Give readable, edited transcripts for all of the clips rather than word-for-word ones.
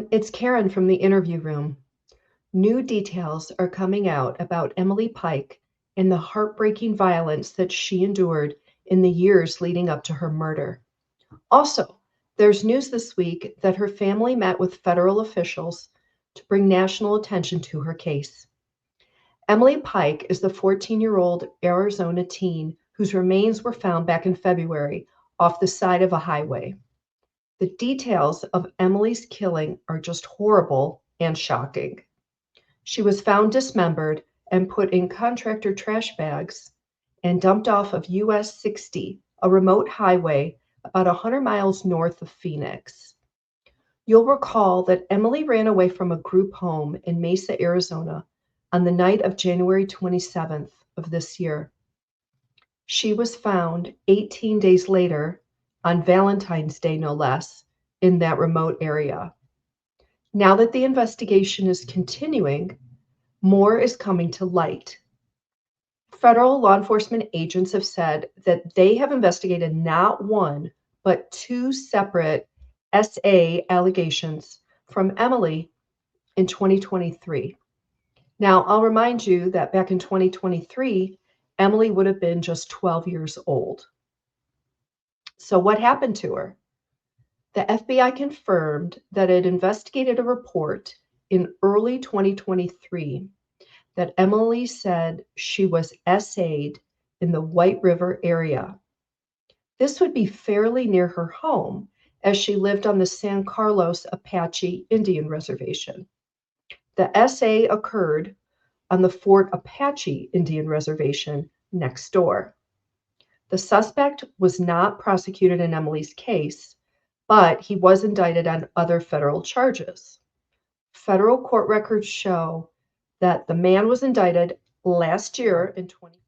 everyone, it's Karen from the interview room. New details are coming out about Emily Pike and the heartbreaking violence that she endured in the years leading up to her murder. Also, there's news this week that her family met with federal officials to bring national attention to her case. Emily Pike is the 14-year-old Arizona teen whose remains were found back in February off the side of a highway. The details of Emily's killing are just horrible and shocking. She was found dismembered and put in contractor trash bags and dumped off of US 60, a remote highway about 100 miles north of Phoenix. You'll recall that Emily ran away from a group home in Mesa, Arizona on the night of January 27th of this year. She was found 18 days later, on Valentine's Day no less, in that remote area. Now that the investigation is continuing, more is coming to light. Federal law enforcement agents have said that they have investigated not one, but two separate SA allegations from Emily in 2023. Now, I'll remind you that back in 2023, Emily would have been just 12 years old. So what happened to her? The FBI confirmed that it investigated a report in early 2023 that Emily said she was SA'd in the White River area. This would be fairly near her home, as she lived on the San Carlos Apache Indian Reservation. The SA occurred on the Fort Apache Indian Reservation next door. The suspect was not prosecuted in Emily's case, but he was indicted on other federal charges. Federal court records show that the man was indicted last year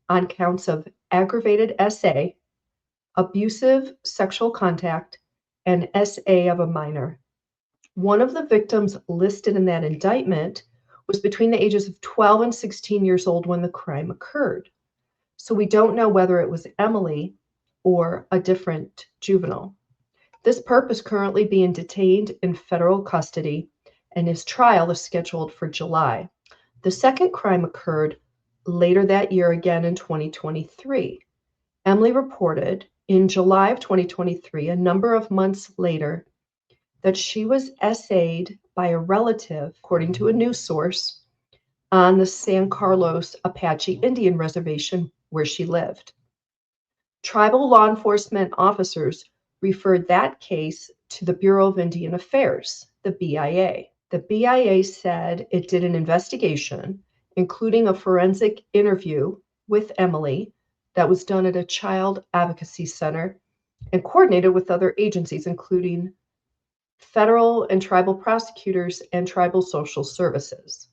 on counts of aggravated SA, abusive sexual contact, and SA of a minor. One of the victims listed in that indictment was between the ages of 12 and 16 years old when the crime occurred. So we don't know whether it was Emily or a different juvenile. This perp is currently being detained in federal custody, and his trial is scheduled for July. The second crime occurred later that year, again in 2023. Emily reported in July of 2023, a number of months later, that she was SA'd by a relative, according to a news source, on the San Carlos Apache Indian Reservation where she lived. Tribal law enforcement officers referred that case to the Bureau of Indian Affairs, the BIA. The BIA said it did an investigation, including a forensic interview with Emily that was done at a child advocacy center and coordinated with other agencies, including federal and tribal prosecutors and tribal social services.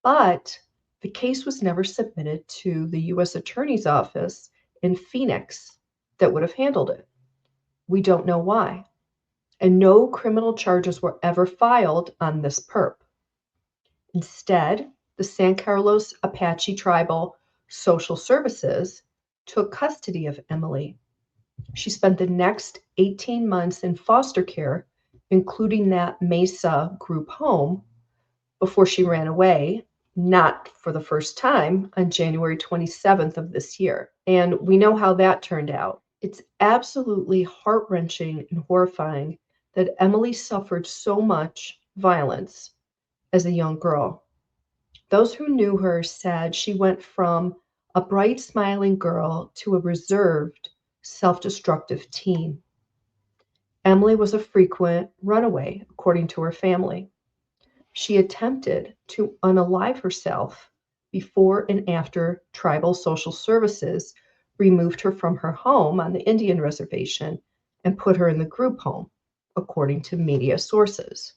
But the case was never submitted to the U.S. Attorney's Office in Phoenix that would have handled it. We don't know why. And no criminal charges were ever filed on this perp. Instead, the San Carlos Apache Tribal Social Services took custody of Emily. She spent the next 18 months in foster care, including that Mesa group home, before she ran away, not for the first time, on January 27th of this year. And we know how that turned out. It's absolutely heart-wrenching and horrifying that Emily suffered so much violence as a young girl. Those who knew her said she went from a bright, smiling girl to a reserved, self-destructive teen. Emily was a frequent runaway, according to her family. She attempted to unalive herself before and after tribal social services removed her from her home on the Indian reservation and put her in the group home, according to media sources.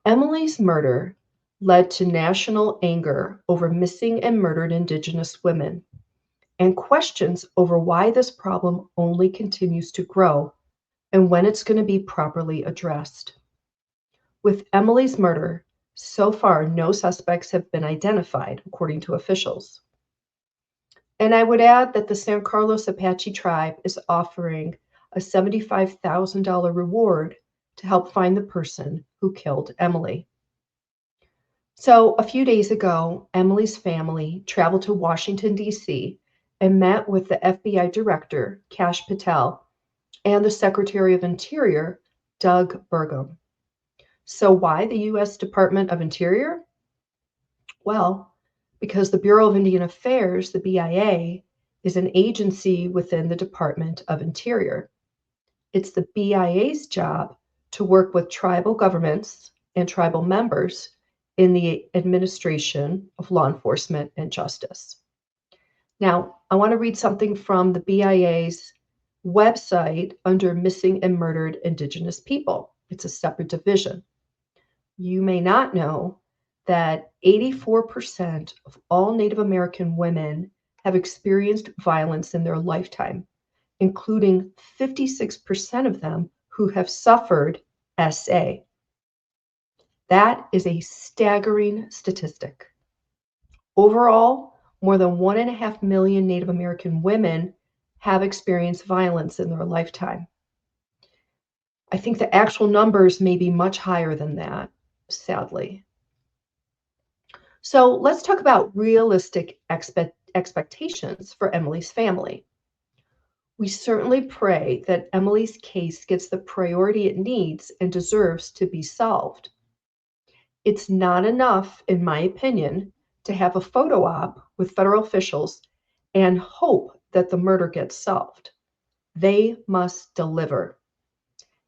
Emily's murder led to national anger over missing and murdered Indigenous women and questions over why this problem only continues to grow and when it's going to be properly addressed. With Emily's murder, so far no suspects have been identified, according to officials. And I would add that the San Carlos Apache tribe is offering a $75,000 reward to help find the person who killed Emily. So, a few days ago, Emily's family traveled to Washington, D.C., and met with the FBI Director, Kash Patel, and the Secretary of Interior, Doug Burgum. So, why the U.S. Department of Interior? Well, because the Bureau of Indian Affairs, the BIA, is an agency within the Department of Interior. It's the BIA's job to work with tribal governments and tribal members in the administration of law enforcement and justice. Now, I want to read something from the BIA's website under Missing and Murdered Indigenous People. It's a separate division. You may not know that 84% of all Native American women have experienced violence in their lifetime, including 56% of them who have suffered SA. That is a staggering statistic. Overall, more than 1.5 million Native American women have experienced violence in their lifetime. I think the actual numbers may be much higher than that, sadly. So let's talk about realistic expectations for Emily's family. We certainly pray that Emily's case gets the priority it needs and deserves to be solved. It's not enough, in my opinion, to have a photo op with federal officials and hope that the murder gets solved. They must deliver.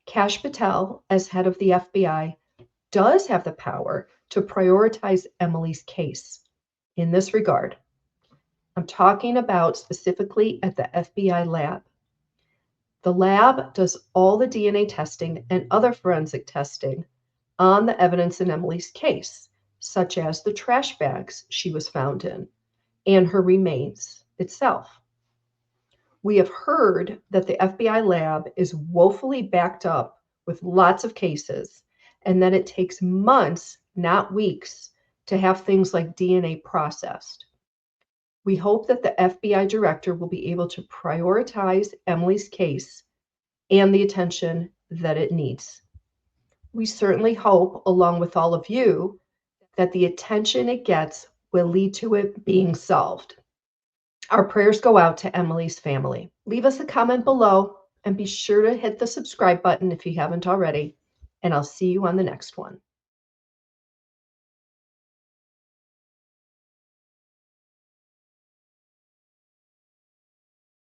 Kash Patel, as head of the FBI, does have the power to prioritize Emily's case. In this regard, I'm talking about specifically at the FBI lab. The lab does all the DNA testing and other forensic testing on the evidence in Emily's case, such as the trash bags she was found in and her remains itself. We have heard that the FBI lab is woefully backed up with lots of cases, and that it takes months, not weeks, to have things like DNA processed. We hope that the FBI director will be able to prioritize Emily's case and the attention that it needs. We certainly hope, along with all of you, that the attention it gets will lead to it being solved. Our prayers go out to Emily's family. Leave us a comment below and be sure to hit the subscribe button if you haven't already, and I'll see you on the next one.